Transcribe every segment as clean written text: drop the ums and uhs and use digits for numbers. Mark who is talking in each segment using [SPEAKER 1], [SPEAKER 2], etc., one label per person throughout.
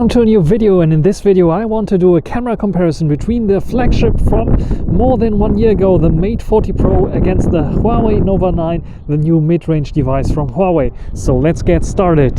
[SPEAKER 1] Welcome to a new video, and in this video I want to do a camera comparison between the flagship from more than 1 year ago, the Mate 40 Pro, against the Huawei Nova 9, the new mid-range device from Huawei. So let's get started.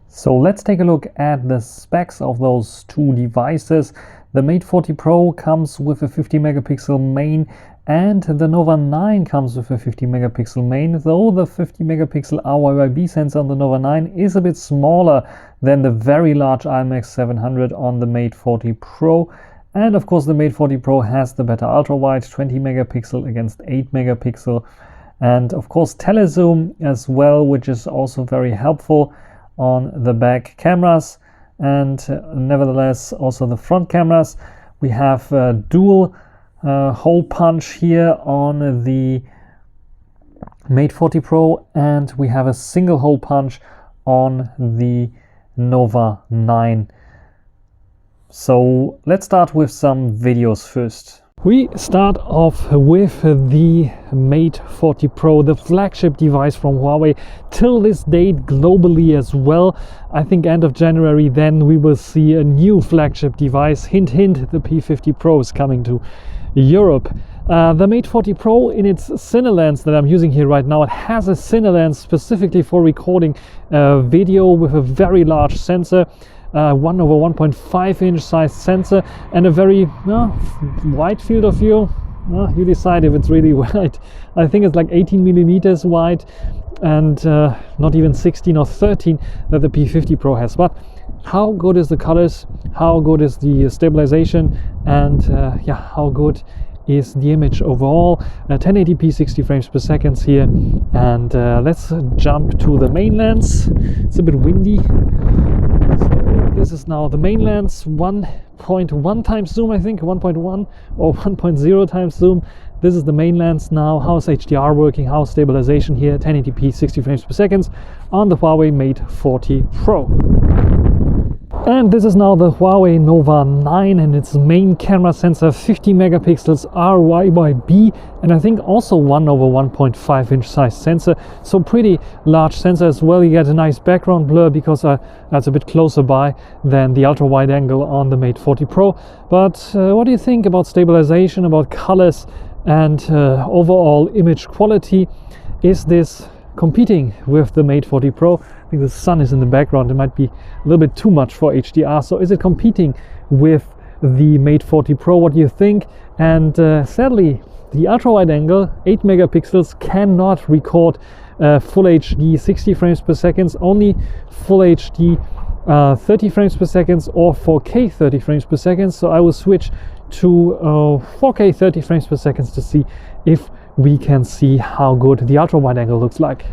[SPEAKER 1] So let's take a look at the specs of those two devices. The Mate 40 Pro comes with a 50 megapixel main, and the Nova 9 comes with a 50 megapixel main, though the 50 megapixel RYYB sensor on the Nova 9 is a bit smaller than the very large IMX700 on the Mate 40 Pro. And of course the Mate 40 Pro has the better ultra-wide 20 megapixel against 8 megapixel, and of course telezoom as well, which is also very helpful on the back cameras. And nevertheless also the front cameras, we have dual hole punch here on the Mate 40 Pro, and we have a single hole punch on the Nova 9. So let's start with some videos first. We start off with the Mate 40 Pro, the flagship device from Huawei, till this date globally as well. I think end of January, then we will see a new flagship device. Hint, hint, the P50 Pro is coming to Europe. The Mate 40 Pro, in its Cine lens that I'm using here right now, it has a Cine lens specifically for recording video with a very large sensor. 1/1.5 inch size sensor and a very wide field of view. You decide if it's really wide. I think it's like 18 millimeters wide, and not even 16 or 13 that the P50 Pro has. But how good is the colors, how good is the stabilization, and how good is the image overall. 1080p 60 frames per second here. And let's jump to the main lens. It's a bit windy. This is now the main lens, 1.1 times zoom, I think, 1.1 or 1.0 times zoom. This is the main lens now. How's HDR working? How's stabilization here? 1080p 60 frames per second on the Huawei Mate 40 Pro. And this is now the Huawei Nova 9 and its main camera sensor, 50 megapixels RYYB, and I think also 1/1.5 inch size sensor. So pretty large sensor as well. You get a nice background blur because that's a bit closer by than the ultra wide angle on the Mate 40 Pro. But what do you think about stabilization, about colors, and overall image quality? Is this competing with the Mate 40 Pro? I think the sun is in the background. It might be a little bit too much for HDR. So is it competing with the Mate 40 Pro? What do you think? And sadly, the ultra wide angle 8 megapixels cannot record full HD 60 frames per second, only full HD 30 frames per second or 4K 30 frames per second. So I will switch to 4K 30 frames per second to see if we can see how good the ultra wide angle looks like.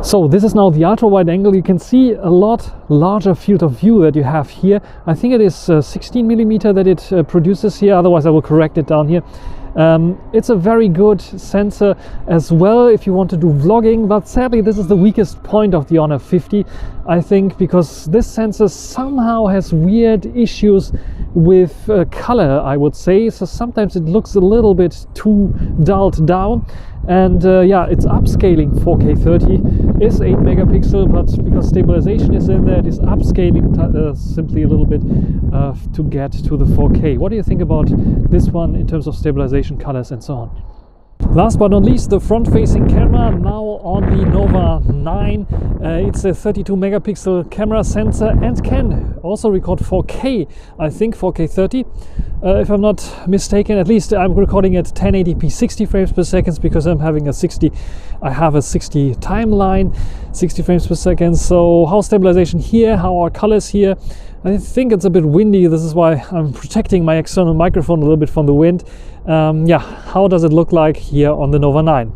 [SPEAKER 1] So this is now the ultra wide angle. You can see a lot larger field of view that you have here. I think it is 16 millimeter that it produces here, otherwise I will correct it down here. It's a very good sensor as well if you want to do vlogging, but sadly this is the weakest point of the Honor 50, I think, because this sensor somehow has weird issues with color, I would say. So sometimes it looks a little bit too dulled down, and it's upscaling. 4K 30 is 8 megapixel, but because stabilization is in there, it is upscaling simply a little bit to get to the 4K. What do you think about this one in terms of stabilization, colors, and so on? Last but not least, the front-facing camera now on the Nova 9. It's a 32 megapixel camera sensor and can also record 4K, I think 4K 30. If I'm not mistaken, at least I'm recording at 1080p 60 frames per second because I have a 60 timeline, 60 frames per second. So how's stabilization here? How are colors here? I think it's a bit windy. This is why I'm protecting my external microphone a little bit from the wind. How does it look like here on the Nova 9?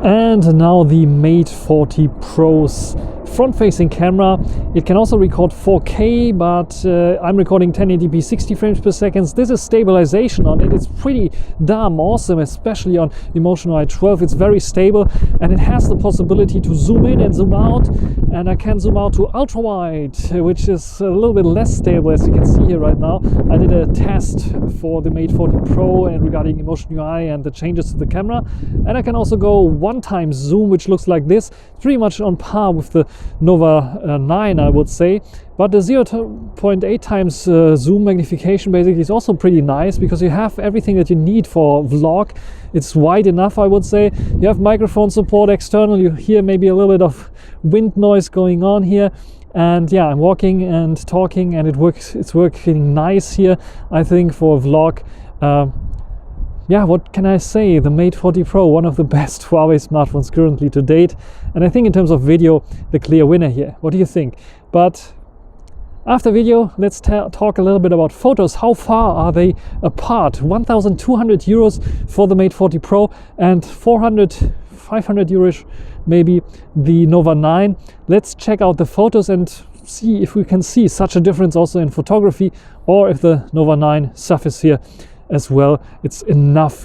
[SPEAKER 1] And now the Mate 40 Pro's front-facing camera. It can also record 4K, but I'm recording 1080p 60 frames per second. This is stabilization on it. It's pretty damn awesome, especially on Emotion i12. It's very stable, and it has the possibility to zoom in and zoom out. and I can zoom out to ultra wide, which is a little bit less stable, as you can see here right now. I did a test for the Mate 40 Pro and regarding Emotion UI and the changes to the camera, and I can also go 1x zoom, which looks like this, pretty much on par with the Nova 9, I would say. But the 0.8x zoom magnification basically is also pretty nice, because you have everything that you need for vlog. It's wide enough, I would say. You have microphone support external. You hear maybe a little bit of wind noise going on here. And yeah, I'm walking and talking, and it's working nice here, I think, for a vlog. Yeah, what can I say? The Mate 40 Pro, one of the best Huawei smartphones currently to date. And I think in terms of video, the clear winner here. What do you think? But after video, let's talk a little bit about photos. How far are they apart? 1,200 euros for the Mate 40 Pro and 500 euros maybe the Nova 9. Let's check out the photos and see if we can see such a difference also in photography, or if the Nova 9 suffers here as well. It's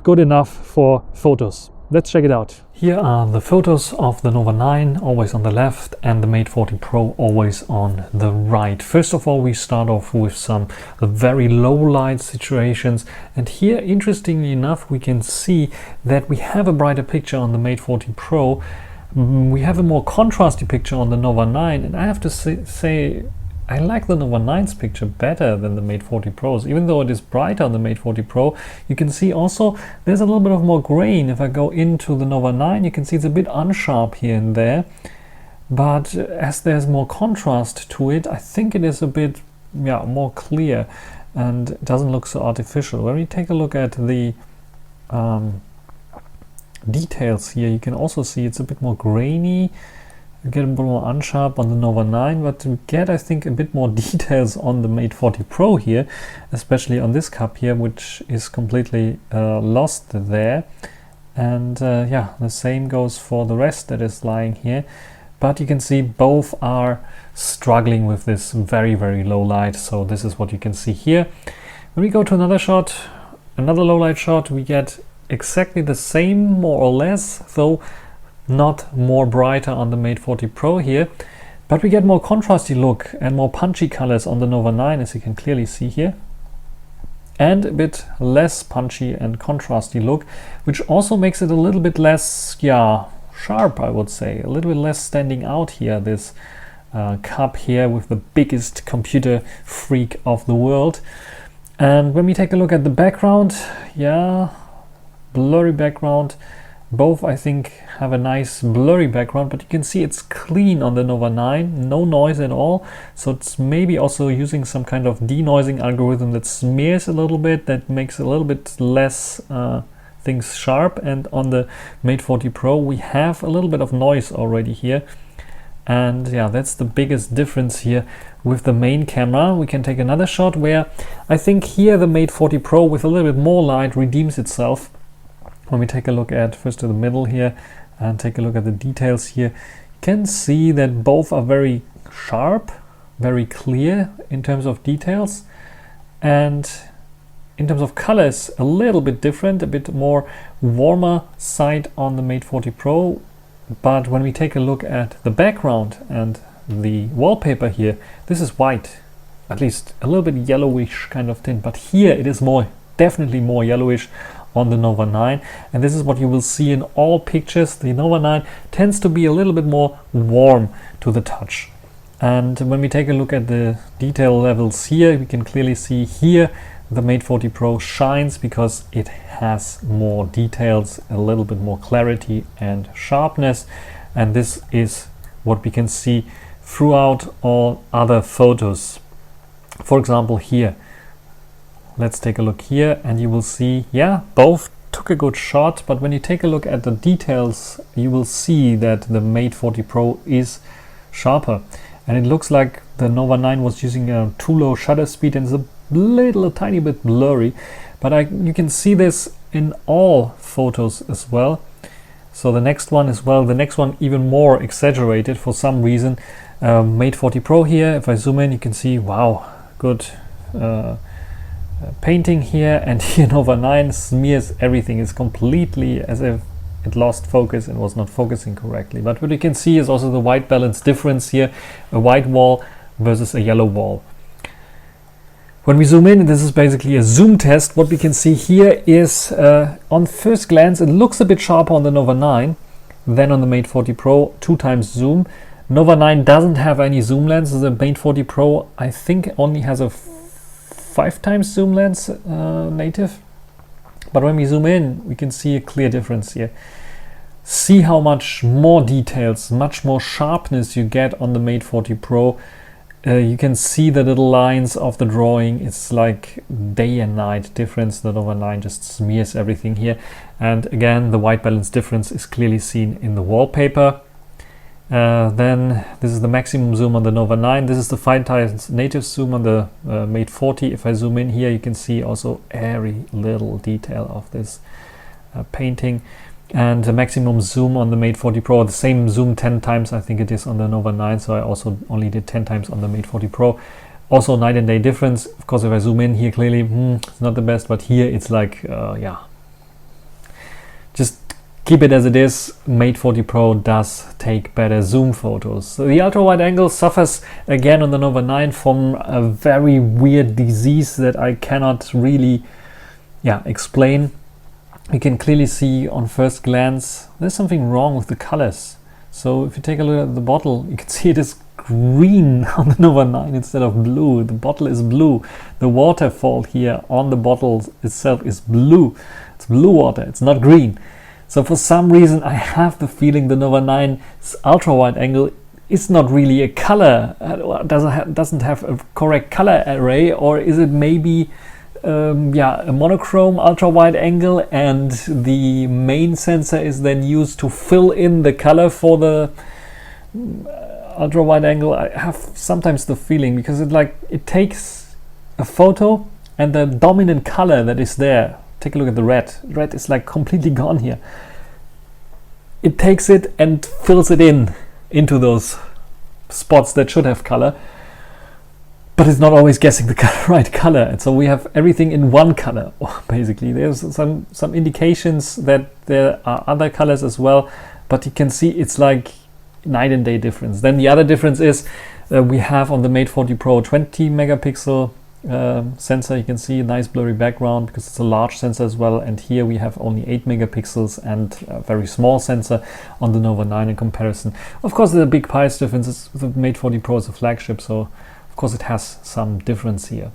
[SPEAKER 1] good enough for photos. Let's check it out. Here are the photos of the Nova 9, always on the left, and the Mate 40 Pro always on the right. First of all, we start off with some very low light situations, and here, interestingly enough, we can see that we have a brighter picture on the Mate 40 Pro. We have a more contrasty picture on the Nova 9, and I have to say I like the Nova 9's picture better than the Mate 40 Pro's. Even though it is brighter on the Mate 40 Pro, you can see also there's a little bit of more grain. If I go into the Nova 9, you can see it's a bit unsharp here and there. But as there's more contrast to it, I think it is a bit more clear and it doesn't look so artificial. When we take a look at the details here, you can also see it's a bit more grainy. You get a bit more unsharp on the Nova 9, but you get, I think, a bit more details on the Mate 40 Pro here, especially on this cup here, which is completely lost there. And yeah, the same goes for the rest that is lying here. But you can see both are struggling with this very, very low light. So this is what you can see here. When we go to another shot, another low light shot, we get exactly the same, more or less, though not more brighter on the Mate 40 Pro here, but we get more contrasty look and more punchy colors on the Nova 9, as you can clearly see here, and a bit less punchy and contrasty look, which also makes it a little bit less sharp, I would say, a little bit less standing out here, this cup here with the biggest computer freak of the world. And when we take a look at the background, blurry background. Both, I think, have a nice blurry background, but you can see it's clean on the Nova 9, no noise at all. So it's maybe also using some kind of denoising algorithm that smears a little bit, that makes a little bit less things sharp. And on the Mate 40 Pro, we have a little bit of noise already here. And yeah, that's the biggest difference here with the main camera. We can take another shot where I think here the Mate 40 Pro with a little bit more light redeems itself. When we take a look at first to the middle here and take a look at the details here, you can see that both are very sharp, very clear in terms of details, and in terms of colors a little bit different, a bit more warmer side on the Mate 40 Pro. But when we take a look at the background and the wallpaper here, this is white, at least a little bit yellowish kind of tint, but here it is definitely more yellowish on the Nova 9, and this is what you will see in all pictures. The Nova 9 tends to be a little bit more warm to the touch. And when we take a look at the detail levels here, we can clearly see here the Mate 40 Pro shines because it has more details, a little bit more clarity and sharpness, and this is what we can see throughout all other photos. For example, here, let's take a look here, and you will see, both took a good shot, but when you take a look at the details, you will see that the Mate 40 Pro is sharper. And it looks like the Nova 9 was using a too low shutter speed and is a tiny bit blurry. But you can see this in all photos as well. So the next one as well, the next one even more exaggerated for some reason. Mate 40 Pro here, if I zoom in, you can see, wow, good painting here, and here Nova 9 smears everything. It's completely as if it lost focus and was not focusing correctly. But what you can see is also the white balance difference here, a white wall versus a yellow wall. When we zoom in, this is basically a zoom test. What we can see here is, on first glance, it looks a bit sharper on the Nova 9 than on the Mate 40 Pro, 2x zoom. Nova 9 doesn't have any zoom lens. The Mate 40 Pro, I think, only has a 5x zoom lens native. But when we zoom in, we can see a clear difference here. See how much more details, much more sharpness you get on the Mate 40 Pro. You can see the little lines of the drawing. It's like day and night difference. The Nova 9 just smears everything here. And again, the white balance difference is clearly seen in the wallpaper. Then this is the maximum zoom on the Nova 9. This is the 5x native zoom on the Mate 40. If I zoom in here, you can see also every little detail of this painting. And the maximum zoom on the Mate 40 Pro, the same zoom 10 times I think it is on the Nova 9, so I also only did 10 times on the Mate 40 Pro. Also night and day difference. Of course, if I zoom in here clearly, it's not the best, but here it's like, yeah, just keep it as it is. Mate 40 Pro does take better zoom photos. So the ultra wide angle suffers again on the Nova 9 from a very weird disease that I cannot really explain. You can clearly see on first glance there's something wrong with the colors. So if you take a look at the bottle, you can see it is green on the Nova 9 instead of blue. The bottle is blue. The waterfall here on the bottle itself is blue. It's blue water, it's not green. So for some reason I have the feeling the Nova 9's ultra wide angle is not really a color, doesn't have a correct color array, or is it maybe a monochrome ultra wide angle, and the main sensor is then used to fill in the color for the ultra wide angle. I have sometimes the feeling, because it takes a photo and the dominant color that is there. Take a look at the red. Red is like completely gone here. It takes it and fills it into those spots that should have color. But it's not always guessing the right color, and so we have everything in one color. Basically, there's some indications that there are other colors as well, but you can see it's like night and day difference. Then the other difference is we have on the Mate 40 Pro 20 megapixel sensor. You can see a nice blurry background because it's a large sensor as well, and here we have only 8 megapixels and a very small sensor on the Nova 9 in comparison. Of course, there's a big price difference. The Mate 40 Pro is a flagship, so of course it has some difference here.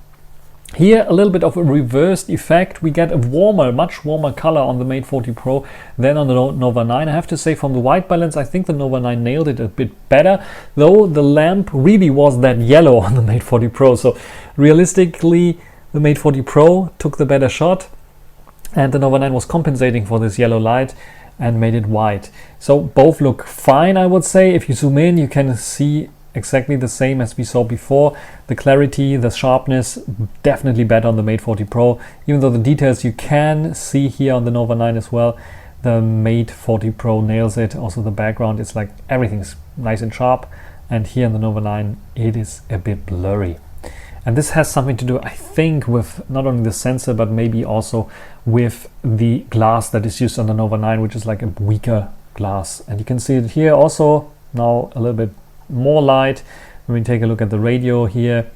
[SPEAKER 1] Here a little bit of a reversed effect. We get a much warmer color on the Mate 40 Pro than on the Nova 9. I have to say, from the white balance, I think the Nova 9 nailed it a bit better, though the lamp really was that yellow on the Mate 40 Pro. So realistically, the Mate 40 Pro took the better shot, and the Nova 9 was compensating for this yellow light and made it white. So both look fine, I would say. If you zoom in, you can see exactly the same as we saw before. The clarity, the sharpness, definitely better on the Mate 40 Pro, even though the details you can see here on the Nova 9 as well. The Mate 40 Pro nails it. Also the background, it's like everything's nice and sharp, and here in the Nova 9 it is a bit blurry. And this has something to do, I think, with not only the sensor but maybe also with the glass that is used on the Nova 9, which is like a weaker glass. And you can see it here also now a little bit more light. When we take a look at the radio here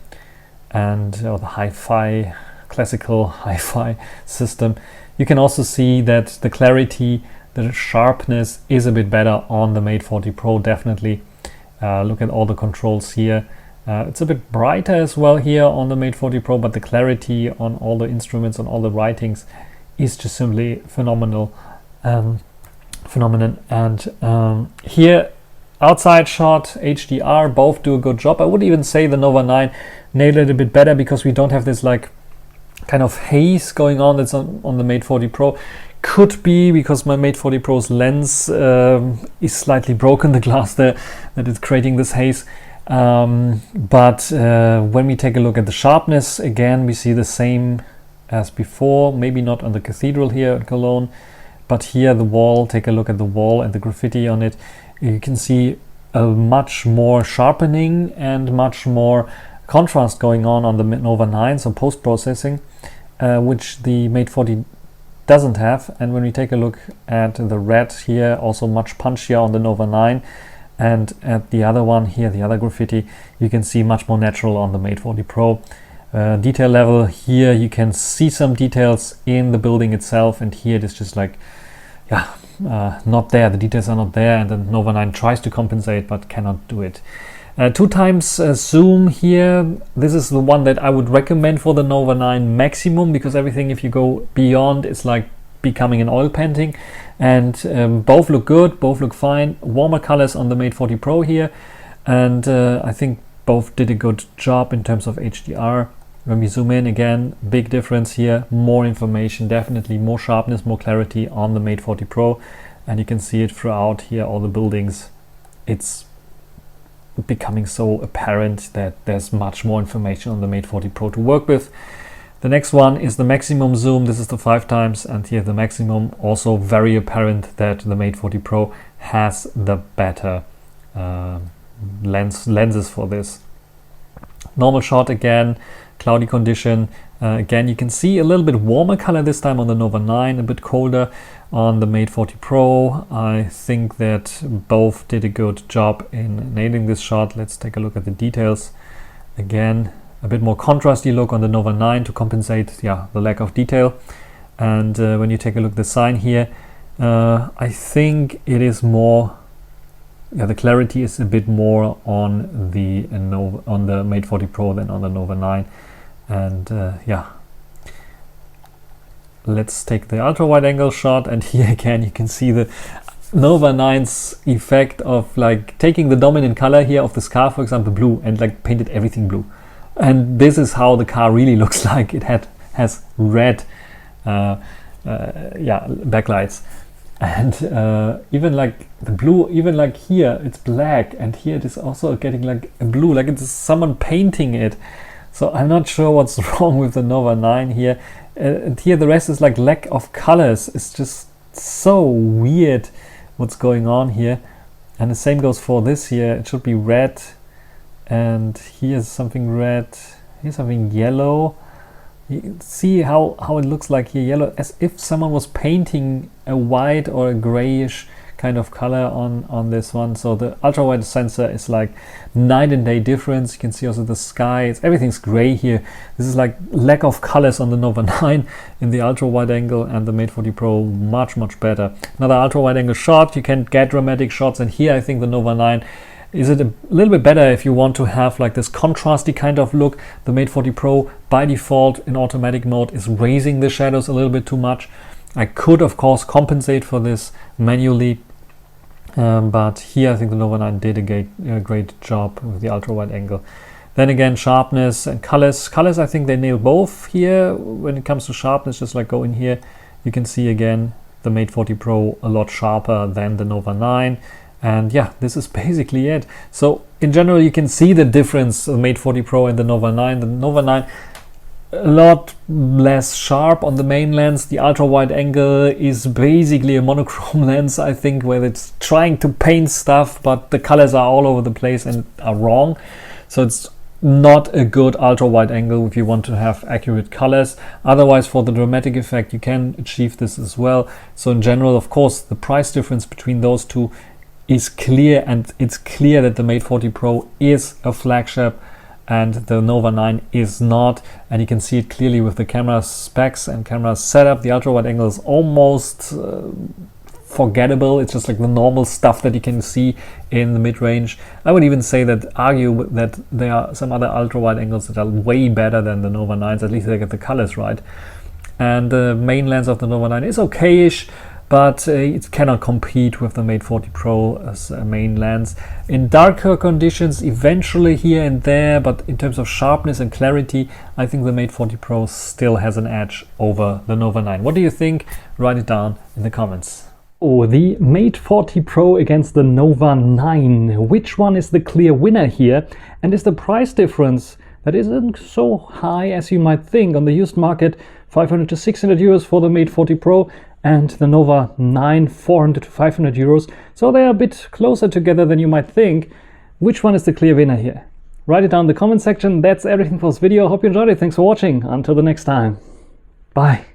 [SPEAKER 1] and the hi-fi, classical hi-fi system, you can also see that the clarity, the sharpness is a bit better on the Mate 40 Pro, definitely. Look at all the controls here. It's a bit brighter as well here on the Mate 40 Pro, but the clarity on all the instruments, on all the writings, is just simply phenomenal. Phenomenon. And here, outside shot, HDR, both do a good job. I would even say the Nova 9 nailed it a bit better, because we don't have this like kind of haze going on that's on the Mate 40 Pro. Could be because my Mate 40 Pro's lens is slightly broken, the glass there, that is creating this haze. But when we take a look at the sharpness, again, we see the same as before. Maybe not on the cathedral here at Cologne, but here the wall, take a look at the wall and the graffiti on it. You can see a much more sharpening and much more contrast going on the Nova 9, so post-processing, which the Mate 40 doesn't have. And when we take a look at the red here, also much punchier on the Nova 9, and at the other one here, the other graffiti, you can see much more natural on the Mate 40 Pro. Detail level here, you can see some details in the building itself, and here it is just like, not there. The details are not there, and the Nova 9 tries to compensate but cannot do it. 2x zoom here. This is the one that I would recommend for the Nova 9 maximum, because everything, if you go beyond, is like becoming an oil painting. And both look good, both look fine. Warmer colors on the Mate 40 Pro here, and I think both did a good job in terms of HDR. When we zoom in again, big difference here, more information, definitely more sharpness, more clarity on the Mate 40 Pro, and you can see it throughout here, all the buildings. It's becoming so apparent that there's much more information on the Mate 40 Pro to work with. The next one is the maximum zoom. This is the 5x, and here the maximum, also very apparent that the Mate 40 Pro has the better lenses for this. Normal shot again, cloudy condition. Again, you can see a little bit warmer color this time on the Nova 9, a bit colder on the Mate 40 Pro. I think that both did a good job in nailing this shot. Let's take a look at the details. Again, a bit more contrasty look on the Nova 9 to compensate the lack of detail. And when you take a look at the sign here, I think it is more, the clarity is a bit more on the Mate 40 Pro than on the Nova 9. And let's take the ultra wide angle shot, and here again you can see the Nova 9's effect of like taking the dominant color here of this car, for example blue, and like painted everything blue. And this is how the car really looks like. It has red backlights, and even like the blue, even like here it's black, and here it is also getting like a blue, like it's someone painting it. So I'm not sure what's wrong with the Nova 9 here. And here the rest is like lack of colors. It's just so weird what's going on here. And the same goes for this here. It should be red, and here's something red, here's something yellow. You see how it looks like here, yellow, as if someone was painting a white or a grayish kind of color on this one. So the ultra wide sensor is like night and day difference. You can see also the sky, everything's gray here. This is like lack of colors on the Nova 9 in the ultra wide angle, and the Mate 40 Pro much better. Another ultra wide angle shot, you can get dramatic shots, and here I think the Nova 9 is it a little bit better if you want to have like this contrasty kind of look. The Mate 40 Pro by default in automatic mode is raising the shadows a little bit too much. I could of course compensate for this manually, but here I think the Nova 9 did a great job with the ultra wide angle. Then again, sharpness and colors. I think they nail both here. When it comes to sharpness, just like go in here, you can see again the Mate 40 Pro a lot sharper than the Nova 9. And this is basically it. So in general, you can see the difference, the Mate 40 Pro and the Nova 9. The Nova 9 a lot less sharp on the main lens. The ultra wide angle is basically a monochrome lens, I think, where it's trying to paint stuff, but the colors are all over the place and are wrong. So it's not a good ultra wide angle if you want to have accurate colors. Otherwise, for the dramatic effect, you can achieve this as well. So in general, of course, the price difference between those two is clear, and it's clear that the Mate 40 Pro is a flagship and the Nova 9 is not, and you can see it clearly with the camera specs and camera setup. The ultra wide angle is almost forgettable. It's just like the normal stuff that you can see in the mid-range. I would even say that, argue that there are some other ultra wide angles that are way better than the Nova 9s. At least they get the colors right. And the main lens of the Nova 9 is okay-ish, but it cannot compete with the Mate 40 Pro as a main lens. In darker conditions, eventually here and there, but in terms of sharpness and clarity, I think the Mate 40 Pro still has an edge over the Nova 9. What do you think? Write it down in the comments. Oh, the Mate 40 Pro against the Nova 9. Which one is the clear winner here? And is the price difference that isn't so high as you might think on the used market, 500 to 600 euros for the Mate 40 Pro, and the Nova 9, 400 to 500 euros. So they are a bit closer together than you might think. Which one is the clear winner here? Write it down in the comment section. That's everything for this video. Hope you enjoyed it. Thanks for watching. Until the next time. Bye.